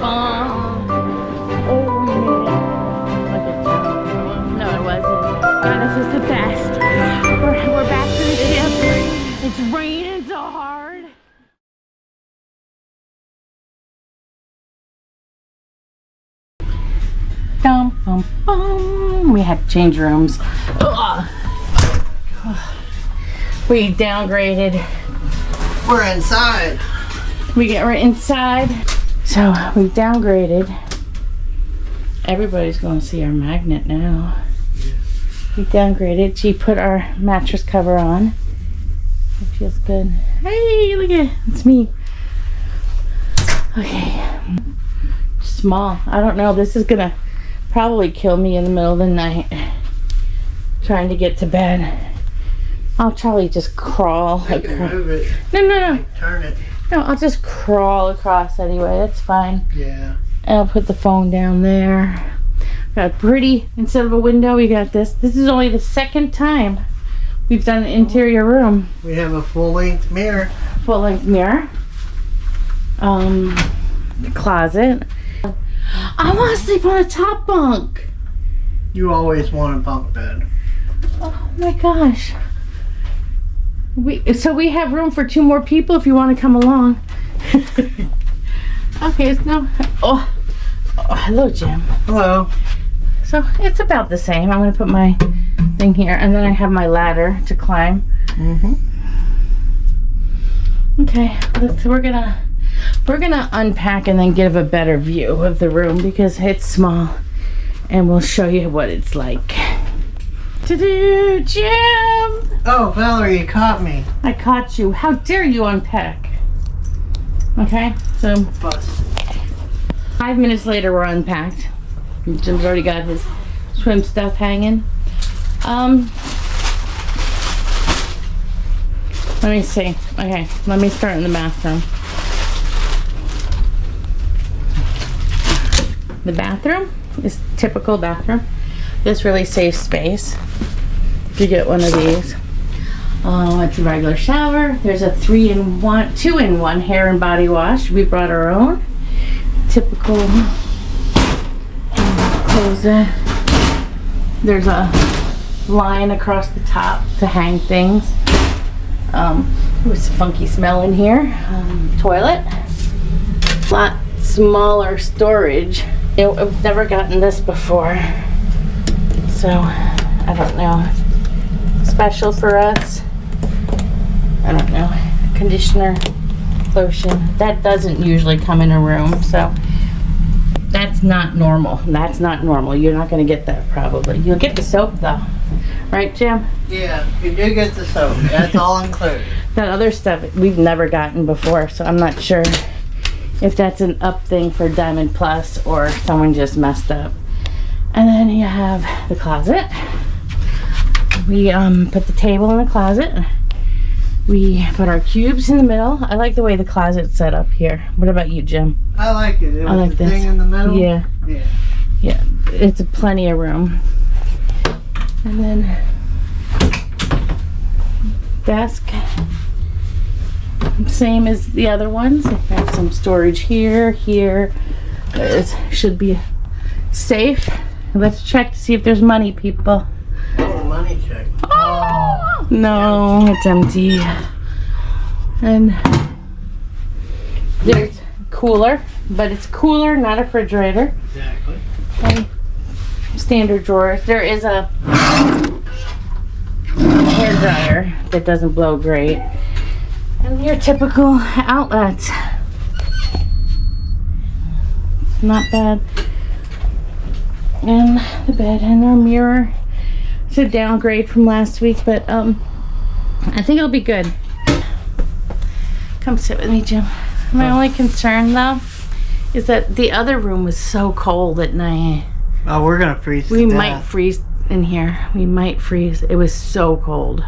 Oh, we made it. Look at Joe. No, it wasn't. God, this is the best. We're back to the ship. It's raining so hard. Dum, bum, bum. We had to change rooms. Ugh. We downgraded. We're inside. We're inside. So we downgraded. Everybody's going to see our magnet now. We downgraded. She put our mattress cover on. It feels good. Hey, look at it. It's me. Okay. Small. I don't know. This is going to probably kill me in the middle of the night. Trying to get to bed. I'll probably just crawl across. Move it. No. Turn it. No, I'll just crawl across anyway. That's fine. Yeah. And I'll put the phone down there. Got a pretty, instead of a window, we got this. This is only the second time we've done an interior room. We have a full-length mirror. Full-length mirror. The closet. I want to sleep on a top bunk. You always want a bunk bed. Oh my gosh. So we have room for 2 more people if you want to come along. Okay, no. Oh, hello, Jim. Hello. So it's about the same. I'm going to put my thing here, and then I have my ladder to climb. Okay, we're gonna unpack and then give a better view of the room because it's small, and we'll show you what it's like. To-do, Jim! Oh, Valerie, you caught me. I caught you. How dare you unpack? Okay, so Bust. 5 minutes later, we're unpacked. Jim's already got his swim stuff hanging. Let me see. Okay, let me start in the bathroom. The bathroom is typical bathroom. This really saves space if you get one of these. It's a regular shower. There's a 2-in-1 hair and body wash. We brought our own. Typical closet. There's a line across the top to hang things. It was a funky smell in here. Toilet. A lot smaller storage. I've never gotten this before, so I don't know. Special for us. I don't know. Conditioner, lotion. That doesn't usually come in a room, so that's not normal. That's not normal. You're not going to get that probably. You'll get the soap though. Right, Jim? Yeah, you do get the soap. That's all included. That other stuff we've never gotten before, so I'm not sure if that's an up thing for Diamond Plus or someone just messed up. And then you have the closet. We put the table in the closet. We put our cubes in the middle. I like the way the closet's set up here. What about you, Jim? I like it. I like the this thing in the middle. Yeah. Yeah. Yeah. It's plenty of room. And then desk. Same as the other ones. I have some storage here, here. It should be safe. Let's check to see if there's money, people. Oh, money check. Oh, no, it's empty. And there's cooler, but it's cooler, not a refrigerator. Exactly. And standard drawers. There is a hair dryer that doesn't blow great. And your typical outlets. Not bad. And the bed and our mirror. It's a downgrade from last week, but I think it'll be good. Come sit with me, Jim. My only concern though is that the other room was so cold at night. Oh, we're gonna freeze. We might freeze in here. We might freeze. It was so cold.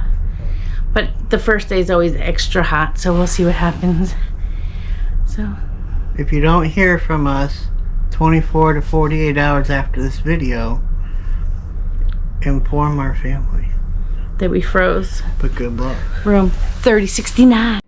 But the first day is always extra hot, so we'll see what happens. So, if you don't hear from us 24 to 48 hours after this video, inform our family that we froze. But good luck. Room 3069.